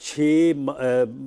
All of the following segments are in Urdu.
6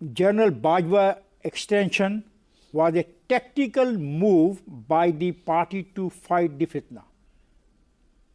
General Bajwa extension was a tactical move by the party to fight the fitna.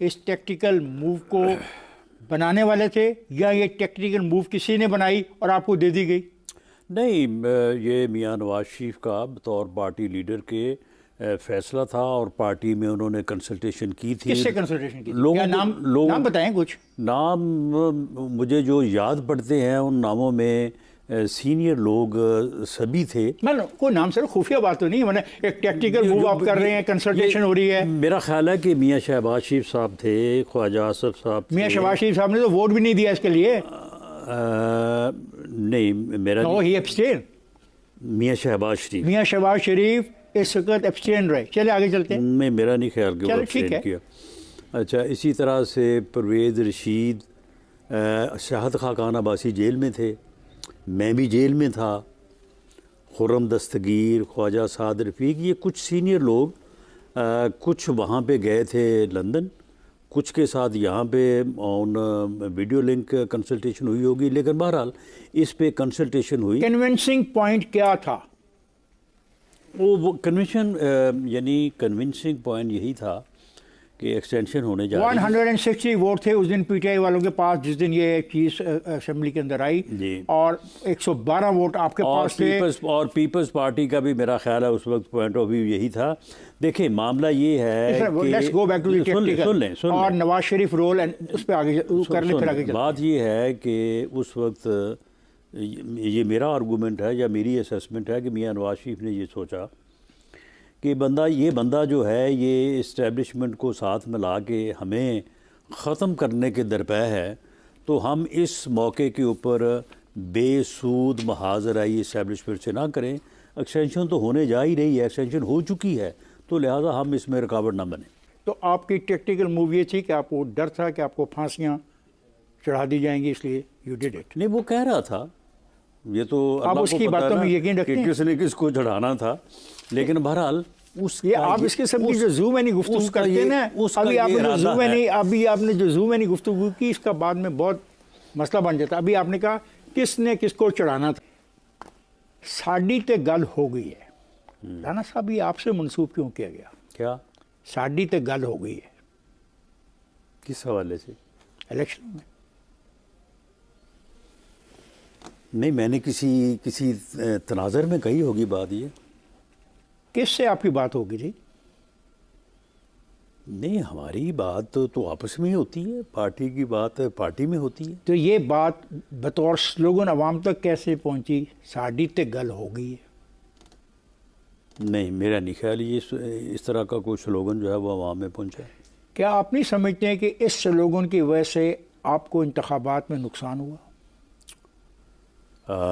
اس ٹیکٹیکل موو کو بنانے والے تھے یا یہ ٹیکٹیکل موو کسی نے بنائی اور آپ کو دے دی گئی؟ نہیں، یہ میاں نواز شریف کا بطور پارٹی لیڈر کے فیصلہ تھا، اور پارٹی میں انہوں نے کنسلٹیشن کی تھی. کس سے کنسلٹیشن کی تھی؟ لوگوں کیا نام بتائیں کچھ. نام مجھے جو یاد پڑتے ہیں ان ناموں میں سینئر لوگ سبھی تھے. کوئی نام سر خفیہ بات تو نہیں ہے، ایک ٹیکٹیکل موو آپ کر رہے ہیں، کنسلٹیشن ہو رہی ہے. میرا خیال ہے کہ میاں شہباز شریف صاحب تھے، خواجہ آصف صاحب تھے. میاں شہباز شریف صاحب نے تو ووٹ بھی نہیں دیا اس کے لیے. نہیں، میرا ہی ایبسٹین. میاں شہباز شریف اس وقت ایبسٹین رہے. چلے آگے چلتے ہیں. میں میرا نہیں خیال کہ وہ ایبسٹین کیا. اچھا، اسی طرح سے پرویز رشید، شاہد خاقان عباسی جیل میں تھے، میں بھی جیل میں تھا، خرم دستگیر، خواجہ سعد رفیق، یہ کچھ سینئر لوگ کچھ وہاں پہ گئے تھے لندن، کچھ کے ساتھ یہاں پہ آن ویڈیو لنک کنسلٹیشن ہوئی ہوگی، لیکن بہرحال اس پہ کنسلٹیشن ہوئی. کنونسنگ پوائنٹ کیا تھا؟ وہ کنونشن یعنی کنونسنگ پوائنٹ یہی تھا کہ ایکسٹینشن ہونے جا رہی ہے. 160 ووٹ تھے اس دن پی ٹی آئی والوں کے پاس جس دن یہ چیز اسمبلی کے اندر آئی، اور 112 ووٹ آپ کے پاس تھے. اور پیپلز پارٹی کا بھی میرا خیال ہے اس وقت پوائنٹ آف ویو یہی تھا. دیکھیں، معاملہ یہ ہے کہ اور نواز شریف رول اس پہ آگے کر لیں، پھر آگے. بات یہ ہے کہ اس وقت یہ میرا آرگومنٹ ہے یا میری اسیسمنٹ ہے کہ میاں نواز شریف نے یہ سوچا کہ یہ بندہ جو ہے یہ اسٹیبلشمنٹ کو ساتھ ملا کے ہمیں ختم کرنے کے درپے ہے، تو ہم اس موقع کے اوپر بے سود محاذ آئی اسٹیبلشمنٹ سے نہ کریں. ایکسٹینشن تو ہونے جا ہی رہی ہے، ایکسٹینشن ہو چکی ہے، تو لہٰذا ہم اس میں رکاوٹ نہ بنیں. تو آپ کی ٹیکٹیکل موو یہ تھی کہ آپ کو ڈر تھا کہ آپ کو پھانسیاں چڑھا دی جائیں گی، اس لیے یو ڈیڈ اٹ. نہیں، وہ کہہ رہا تھا، یہ تو آپ اس کی باتوں میں یقین رکھتے ہیں کہ کس نے کس کو چڑھانا تھا، لیکن بہرحال آپ اس قسم کی جو زو میں نہیں گفتگو کرتے نا، ابھی آپ نے جو زو میں نہیں گفتگو کی، اس کا بعد میں بہت مسئلہ بن جاتا. ابھی آپ نے کہا کس نے کس کو چڑھانا تھا. ساڈی تے گل ہو گئی ہے. رانا صاحب، یہ آپ سے منسوب کیوں کیا گیا؟ کیا ساڈی تے گل ہو گئی ہے؟ کس حوالے سے؟ الیکشن میں. نہیں، میں نے کسی تناظر میں کہی ہوگی بات. یہ کس سے آپ کی بات ہوگی تھی؟ نہیں، ہماری بات تو آپس میں ہی ہوتی ہے، پارٹی کی بات پارٹی میں ہوتی ہے. تو یہ بات بطور سلوگن عوام تک کیسے پہنچی؟ ساڈی تے گل ہو گئی ہے. نہیں، میرا نہیں خیال یہ اس طرح کا کوئی سلوگن جو ہے وہ عوام میں پہنچا. کیا آپ نہیں سمجھتے ہیں کہ اس سلوگن کی وجہ سے آپ کو انتخابات میں نقصان ہوا؟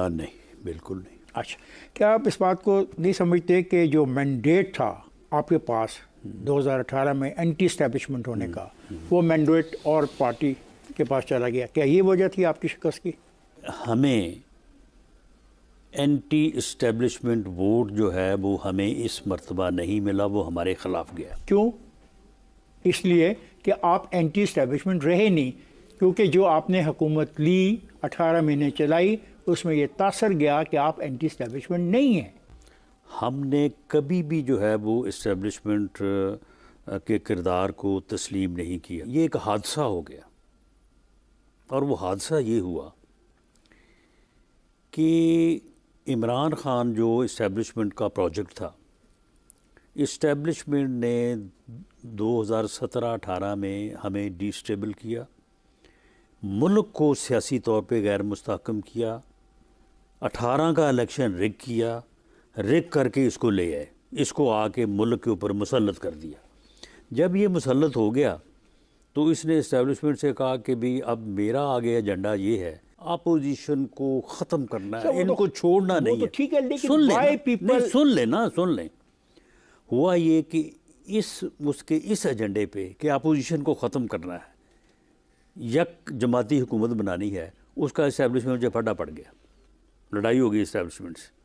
نہیں، بالکل نہیں. اچھا، کیا آپ اس بات کو نہیں سمجھتے کہ جو مینڈیٹ تھا آپ کے پاس 2018 میں اینٹی اسٹیبلشمنٹ ہونے کا، وہ مینڈیٹ اور پارٹی کے پاس چلا گیا؟ کیا یہ وجہ تھی آپ کی شکست کی؟ ہمیں اینٹی اسٹیبلشمنٹ ووٹ جو ہے وہ ہمیں اس مرتبہ نہیں ملا، وہ ہمارے خلاف گیا. کیوں؟ اس لیے کہ آپ اینٹی اسٹیبلشمنٹ رہے نہیں، کیونکہ جو آپ نے حکومت لی 18 مہینے چلائی، اس میں یہ تاثر گیا کہ آپ اینٹی اسٹیبلشمنٹ نہیں ہیں. ہم نے کبھی بھی جو ہے وہ اسٹیبلشمنٹ کے کردار کو تسلیم نہیں کیا. یہ ایک حادثہ ہو گیا، اور وہ حادثہ یہ ہوا کہ عمران خان جو اسٹیبلشمنٹ کا پروجیکٹ تھا، اسٹیبلشمنٹ نے 2017-18 میں ہمیں ڈی اسٹیبل کیا، ملک کو سیاسی طور پہ غیر مستحکم کیا. 18 کا الیکشن رگ کیا، رگ کر کے اس کو لے آئے، اس کو آ کے ملک کے اوپر مسلط کر دیا. جب یہ مسلط ہو گیا تو اس نے اسٹیبلشمنٹ سے کہا کہ بھی اب میرا آگے ایجنڈا یہ ہے، اپوزیشن کو ختم کرنا ہے، ان کو چھوڑنا نہیں ہے. سن لیں. ہوا یہ کہ اس ایجنڈے پہ کہ اپوزیشن کو ختم کرنا ہے، یک جماعتی حکومت بنانی ہے، اس کا اسٹیبلشمنٹ جو پھٹا پڑ گیا، لڑائی ہوگی اسٹیبلشمنٹ سے.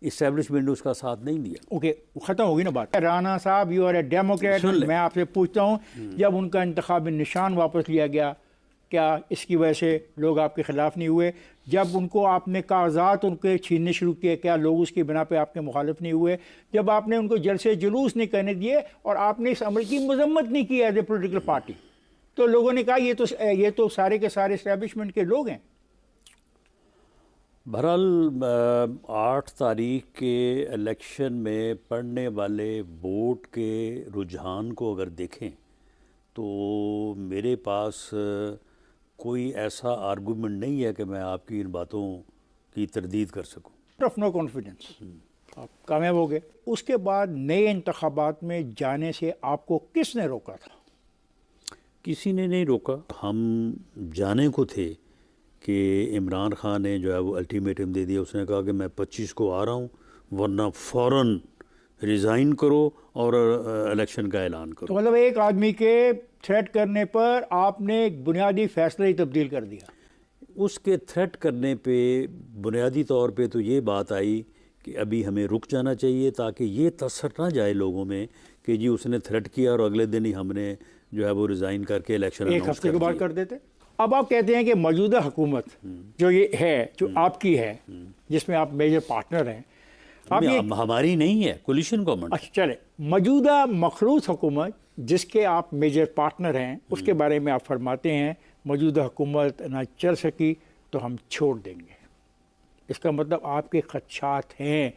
اسٹیبلشمنٹ نے اس کا ساتھ نہیں دیا. اوکے، ختم ہوگی نا بات. رانا صاحب، یو آر اے ڈیموکریٹ. میں آپ سے پوچھتا ہوں، جب ان کا انتخابی نشان واپس لیا گیا کیا اس کی وجہ سے لوگ آپ کے خلاف نہیں ہوئے؟ جب ان کو آپ نے کاغذات ان کے چھیننے شروع کیے، کیا لوگ اس کی بنا پہ آپ کے مخالف نہیں ہوئے؟ جب آپ نے ان کو جلسے جلوس نہیں کرنے دیے اور آپ نے اس عمل کی مذمت نہیں کی ایز اے پولیٹیکل پارٹی، تو لوگوں نے کہا یہ تو سارے کے سارے اسٹیبلشمنٹ کے لوگ ہیں۔ بہرحال 8 تاریخ کے الیکشن میں پڑنے والے ووٹ کے رجحان کو اگر دیکھیں تو میرے پاس کوئی ایسا آرگومنٹ نہیں ہے کہ میں آپ کی ان باتوں کی تردید کر سکوں۔ آف نو کانفیڈنس آپ کامیاب ہو گئے۔ اس کے بعد نئے انتخابات میں جانے سے آپ کو کس نے روکا تھا؟ کسی نے نہیں روکا، ہم جانے کو تھے کہ عمران خان نے جو ہے وہ الٹیمیٹم دے دیا، اس نے کہا کہ میں 25 کو آ رہا ہوں، ورنہ فوراً ریزائن کرو اور الیکشن کا اعلان تو کرو۔ مطلب ایک آدمی کے تھریٹ کرنے پر آپ نے ایک بنیادی فیصلہ ہی تبدیل کر دیا۔ اس کے تھریٹ کرنے پہ بنیادی طور پہ تو یہ بات آئی کہ ابھی ہمیں رک جانا چاہیے تاکہ یہ تاثر نہ جائے لوگوں میں کہ جی اس نے تھریٹ کیا اور اگلے دن ہی ہم نے جو ہے وہ ریزائن کر کے الیکشن ایک ہفتے کے بعد کر دیتے۔ اب آپ کہتے ہیں کہ موجودہ حکومت جو یہ ہے، جو آپ کی ہے، جس میں آپ میجر پارٹنر ہیں، آپ یہ ہماری نہیں ہے، کولیشن گورنمنٹ۔ اچھا چلے، موجودہ مخلوط حکومت جس کے آپ میجر پارٹنر ہیں، اس کے بارے میں آپ فرماتے ہیں موجودہ حکومت نہ چل سکی تو ہم چھوڑ دیں گے۔ اس کا مطلب آپ کے خدشات ہیں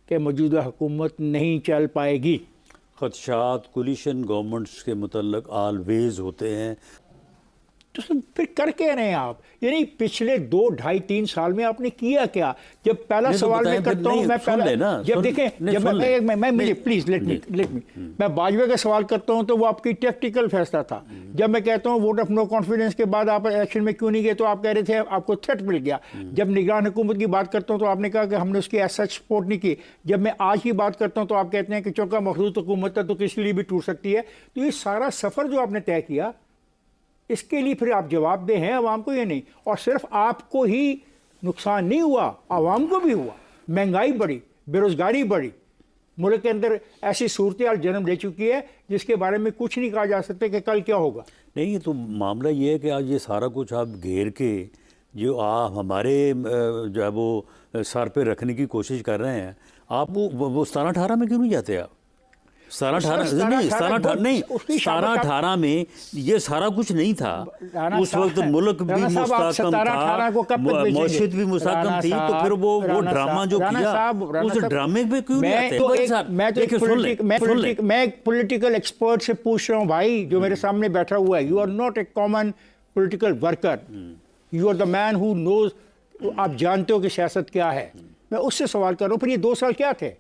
کہ موجودہ حکومت نہیں چل پائے گی۔ خدشات کولیشن گورنمنٹس کے متعلق آلویز ہوتے ہیں۔ تو پھر کر کے رہے ہیں آپ؟ یعنی پچھلے 2 2.5 3 سال میں آپ نے کیا کیا؟ جب پہلا سوال میں کرتا ہوں، میں پہلا جب دیکھیں جب میں پلیز لیٹ می میں باجوہ کا سوال کرتا ہوں تو وہ آپ کی ٹیکٹیکل فیصلہ تھا۔ جب میں کہتا ہوں ووٹ آف نو کانفیڈنس کے بعد آپ الیکشن میں کیوں نہیں گئے تو آپ کہہ رہے تھے آپ کو تھریٹ مل گیا۔ جب نگران حکومت کی بات کرتا ہوں تو آپ نے کہا کہ ہم نے اس کی ایز سچ سپورٹ نہیں کی۔ جب میں آج کی بات کرتا ہوں تو آپ کہتے ہیں کہ چونکہ مخلوط حکومت ہے تو کس لیے بھی ٹوٹ سکتی ہے۔ تو یہ سارا سفر جو آپ نے طے کیا، اس کے لیے پھر آپ جواب دہ ہیں عوام کو یہ نہیں، اور صرف آپ کو ہی نقصان نہیں ہوا، عوام کو بھی ہوا۔ مہنگائی بڑھی، بے روزگاری بڑھی، ملک کے اندر ایسی صورتحال جنم لے چکی ہے جس کے بارے میں کچھ نہیں کہا جا سکتا کہ کل کیا ہوگا۔ نہیں تو معاملہ یہ ہے کہ آج یہ سارا کچھ آپ گھیر کے جو آپ ہمارے جو ہے وہ سر پہ رکھنے کی کوشش کر رہے ہیں، آپ وہ 17-18 میں کیوں نہیں جاتے آپ؟ 17-18 میں یہ سارا کچھ نہیں تھا، اس وقت ملک بھی مستحکم تھا، معیشت بھی مستحکم تھی، تو پھر وہ ڈرامہ جو کیا اس ڈرامے پہ کیوں نہیں آتے؟ میں ایک پولیٹیکل ایکسپرٹ سے پوچھ رہا ہوں بھائی جو میرے سامنے بیٹھا ہوا ہے، you are not a common political worker, you are the man who knows, آپ جانتے ہو کہ سیاست کیا ہے۔ میں اس سے سوال کر رہا ہوں پھر یہ 2 سال کیا تھے،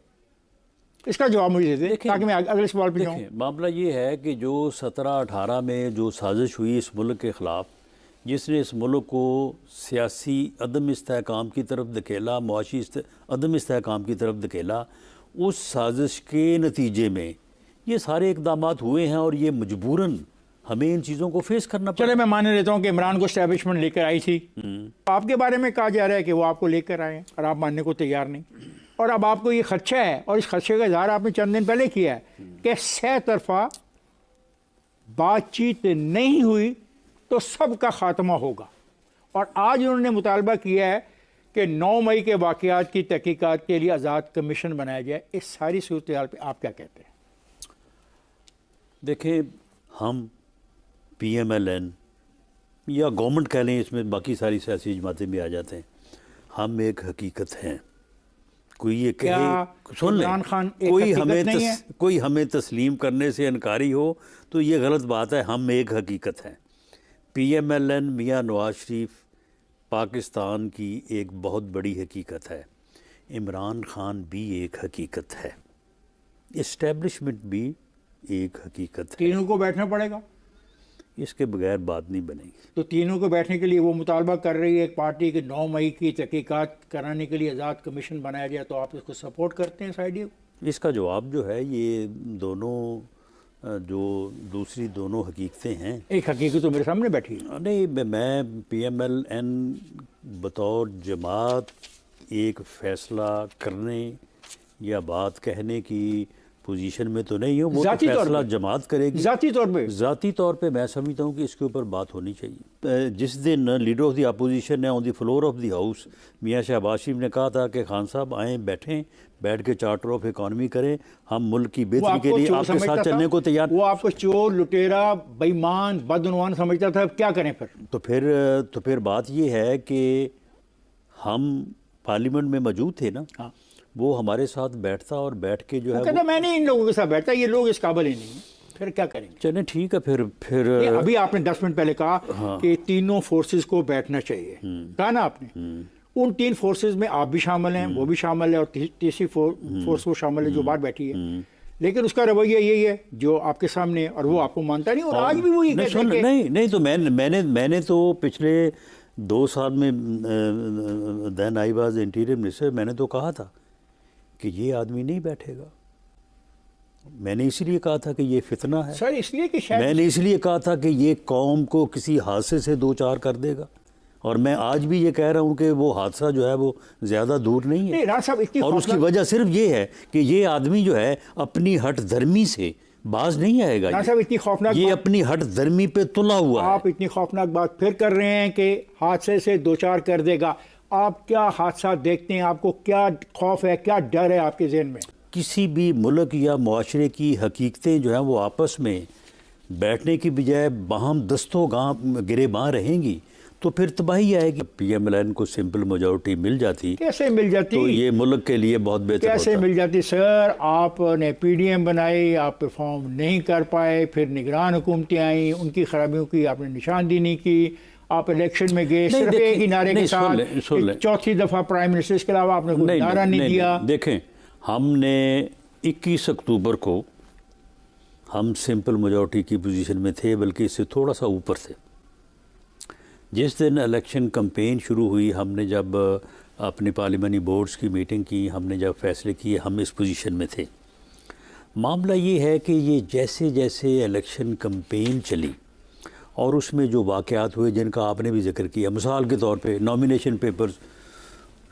اس کا جواب مجھے دے دیں تاکہ میں اگلے سوال پہ جاؤں۔ معاملہ یہ ہے کہ جو 17-18 میں جو سازش ہوئی اس ملک کے خلاف، جس نے اس ملک کو سیاسی عدم استحکام کی طرف دھکیلا، معاشی عدم استحکام کی طرف دھکیلا، اس سازش کے نتیجے میں یہ سارے اقدامات ہوئے ہیں اور یہ مجبوراً ہمیں ان چیزوں کو فیس کرنا پڑا۔ چلے میں مانے لیتا ہوں کہ عمران کو اسٹیبلشمنٹ لے کر آئی تھی، آپ کے بارے میں کہا جا رہا ہے کہ وہ آپ کو لے کر آئے ہیں اور آپ ماننے کو تیار نہیں، اور اب آپ کو یہ خدشہ ہے اور اس خدشے کا اظہار آپ نے چند دن پہلے کیا ہے کہ 6 طرفہ بات چیت نہیں ہوئی تو سب کا خاتمہ ہوگا، اور آج انہوں نے مطالبہ کیا ہے کہ 9 مئی کے واقعات کی تحقیقات کے لیے آزاد کمیشن بنایا جائے۔ اس ساری صورتحال پہ آپ کیا کہتے ہیں؟ دیکھیں، ہم پی ایم ایل این یا گورنمنٹ کہہ لیں، اس میں باقی ساری سیاسی جماعتیں بھی آ جاتے ہیں، ہم ایک حقیقت ہیں۔ کوئی یہ کہے سن لیں، کوئی ہمیں تسلیم کرنے سے انکاری ہو تو یہ غلط بات ہے۔ ہم ایک حقیقت ہیں۔ P M L N Mian Nawaz Sharif Pakistan کی ایک بہت بڑی حقیقت ہے، عمران خان بھی ایک حقیقت ہے، اسٹیبلشمنٹ بھی ایک حقیقت ہے۔ تینوں کو بیٹھنا پڑے گا، اس کے بغیر بات نہیں بنے گی۔ تو تینوں کو بیٹھنے کے لیے وہ مطالبہ کر رہی ہے ایک پارٹی کہ 9 مئی کی تحقیقات کرانے کے لیے آزاد کمیشن بنایا جائے، تو آپ اس کو سپورٹ کرتے ہیں اس آئیڈیا کو؟ اس کا جواب جو ہے یہ دونوں جو دوسری دونوں حقیقتیں ہیں، ایک حقیقت تو میرے سامنے بیٹھی ہے۔ نہیں، میں پی ایم ایل این بطور جماعت ایک فیصلہ کرنے یا بات کہنے کی پوزیشن میں تو نہیں ہوں، وہ تو ذاتی طور فیصلہ پہ جماعت کرے گی ذاتی طور پہ ذاتی طور پہ۔ میں سمجھتا ہوں کہ اس کے اوپر بات ہونی چاہیے۔ جس دن لیڈر آف دی اپوزیشن نے آن دی فلور آف دی ہاؤس میاں شہباز شریف نے کہا تھا کہ خان صاحب آئیں بیٹھیں، بیٹھ کے چارٹر آف اکانومی کریں، ہم ملک کی وہ بہتری آپ کے کو لیے چور آپ کے سمجھتا ساتھ تھا، چلنے کو تیار۔ وہ آپ کو چور، لٹیرا، بے ایمان، بدعنوان سمجھتا تھا، کیا کریں پھر؟ تو پھر بات یہ ہے کہ ہم پارلیمنٹ میں موجود تھے نا، ہاں، وہ ہمارے ساتھ بیٹھتا اور بیٹھ کے جو ہے وہ کہتا میں نہیں ان لوگوں کے ساتھ بیٹھتا، یہ لوگ اس قابل ہی نہیں ہیں، پھر کیا کریں گے؟ چلیں ٹھیک ہے پھر نہیں، ابھی آپ نے 10 منٹ پہلے کہا کہ تینوں فورسز کو بیٹھنا چاہیے، کہا نا آپ نے، ان 3 فورسز میں آپ بھی شامل ہیں، وہ بھی شامل ہے، اور تیسری فورس وہ شامل ہے جو باہر بیٹھی ہے، لیکن اس کا رویہ یہی ہے جو آپ کے سامنے ہے، اور وہ آپ کو مانتا نہیں، اور آج بھی وہ یہ کہتا ہے کہ نہیں تو میں نے تو پچھلے 2 سال میں دین آئی واز انٹیریئر منسٹر، میں نے تو کہا تھا کہ یہ آدمی نہیں بیٹھے گا۔ میں نے اسی لیے کہا تھا کہ یہ فتنہ ہے، سر اس لیے کہ شاید میں نے اس لیے کہا تھا کہ یہ قوم کو کسی حادثے سے دوچار کر دے گا، اور میں آج بھی یہ کہہ رہا ہوں کہ وہ حادثہ جو ہے وہ زیادہ دور نہیں ہے، راج صاحب اتنی اور اس کی وجہ صرف یہ ہے کہ یہ آدمی جو ہے اپنی ہٹ دھرمی سے باز نہیں آئے گا، راج صاحب اتنی خوفناک یہ اپنی ہٹ دھرمی پہ تلا ہوا ہے۔ آپ اتنی خوفناک بات پھر کر رہے ہیں کہ حادثے سے دوچار کر دے گا۔ آپ کیا حادثات دیکھتے ہیں؟ آپ کو کیا خوف ہے، کیا ڈر ہے آپ کے ذہن میں؟ کسی بھی ملک یا معاشرے کی حقیقتیں جو ہیں وہ آپس میں بیٹھنے کی بجائے باہم دستوں گرے باں رہیں گی تو پھر تباہی آئے گی۔ پی ایم ایل این کو سمپل میجورٹی مل جاتی کیسے مل جاتی؟ تو یہ ملک کے لیے بہت بہتر ہوتا۔ کیسے مل جاتی سر؟ آپ نے پی ڈی ایم بنائی، آپ پرفارم نہیں کر پائے، پھر نگران حکومتیں آئیں، ان کی خرابیوں کی آپ نے نشاندہی نہیں کی، آپ الیکشن میں گئے صرف ایک ہی نعرے کے ساتھ، چوتھی دفعہ پرائم منسٹر، اس کے علاوہ آپ نے کوئی نعرہ نہیں دیا۔ دیکھیں، ہم نے 21 اکتوبر کو ہم سمپل میجورٹی کی پوزیشن میں تھے، بلکہ اس سے تھوڑا سا اوپر تھے۔ جس دن الیکشن کمپین شروع ہوئی، ہم نے جب اپنی پارلیمانی بورڈز کی میٹنگ کی، ہم نے جب فیصلے کیے، ہم اس پوزیشن میں تھے۔ معاملہ یہ ہے کہ یہ جیسے جیسے الیکشن کمپین چلی اور اس میں جو واقعات ہوئے جن کا آپ نے بھی ذکر کیا، مثال کے طور پہ نامینیشن پیپرز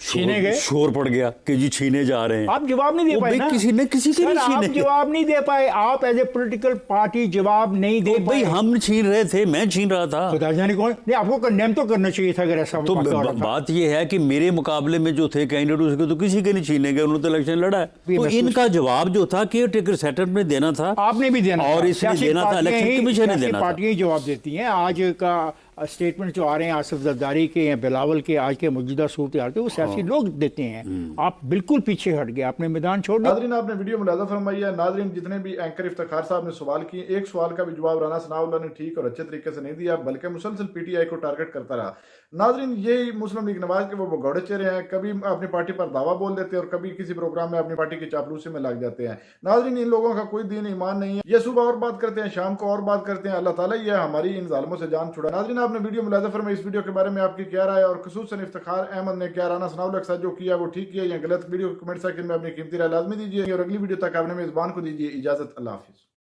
چھینے گئے، شور پڑ گیا کہ جی چھینے جا رہے ہیں۔ آپ جواب نہیں دے پائے نا، کسی کے سر نہیں آپ چھینے، جواب نہیں دے پائے، آپ ایز اے پولیٹیکل پارٹی جواب نہیں دے پائے۔ بھئی ہم چھین رہے تھے، میں چھین رہا تھا۔ خدا جانے کون، نہیں آپ کو کنڈیم تو کرنا چاہیے تھا اگر ایسا تو واقعہ ہو رہا تھا۔ بات یہ ہے کہ میرے مقابلے میں جو تھے کینڈیڈیٹ اس کے تو کسی کے نہیں چھینے گئے، انہوں نے تو الیکشن لڑا ہے۔ تو ان کا جواب جو تھا کیئر ٹیکر سیٹلمنٹ میں دینا تھا، آپ نے بھی دینا اور اس نے دینا تھا، الیکشن کمیشن نے دینا تھا۔ پارٹیاں ہی جواب دیتی ہیں۔ آج کا اسٹیٹمنٹ جو آ رہے ہیں آصف زرداری کے یا بلاول کے، آج کے موجودہ صورتحال کے، وہ سیاسی لوگ دیتے ہیں۔ آپ بالکل پیچھے ہٹ گئے، آپ نے میدان چھوڑ دیا۔ ناظرین آپ نے ویڈیو ملاحظہ فرمائی ہے، ناظرین جتنے بھی اینکر افتخار صاحب نے سوال کیے، ایک سوال کا بھی جواب رانا ثناء اللہ نے ٹھیک اور اچھے طریقے سے نہیں دیا، بلکہ مسلسل پی ٹی آئی کو ٹارگٹ کرتا رہا۔ ناظرین یہ مسلم لیگ نواز کے وہ بگوڑے چہرے ہیں، کبھی اپنی پارٹی پر دعویٰ بول دیتے ہیں اور کبھی کسی پروگرام میں اپنی پارٹی کی چاپلوسی میں لگ جاتے ہیں۔ ناظرین ان لوگوں کا کوئی دین ایمان نہیں ہے، یہ صبح اور بات کرتے ہیں، شام کو اور بات کرتے ہیں، اللہ تعالیٰ یہ ہماری ان ظالموں سے جان چھڑا۔ ناظرین آپ نے ویڈیو ملاحظہ فرمائی، اس ویڈیو کے بارے میں آپ کی کیا رائے ہے، اور خصوصاً افتخار احمد نے کیا رانا ثناء اللہ کے ساتھ جو کیا وہ ٹھیک کیا یا غلط؟ ویڈیو کمنٹ سیکشن میں اپنی قیمتی رائے لازمی دیجیے، اور اگلی ویڈیو تک آپ نے میزبان کو دیجیے اجازت۔ اللہ حافظ۔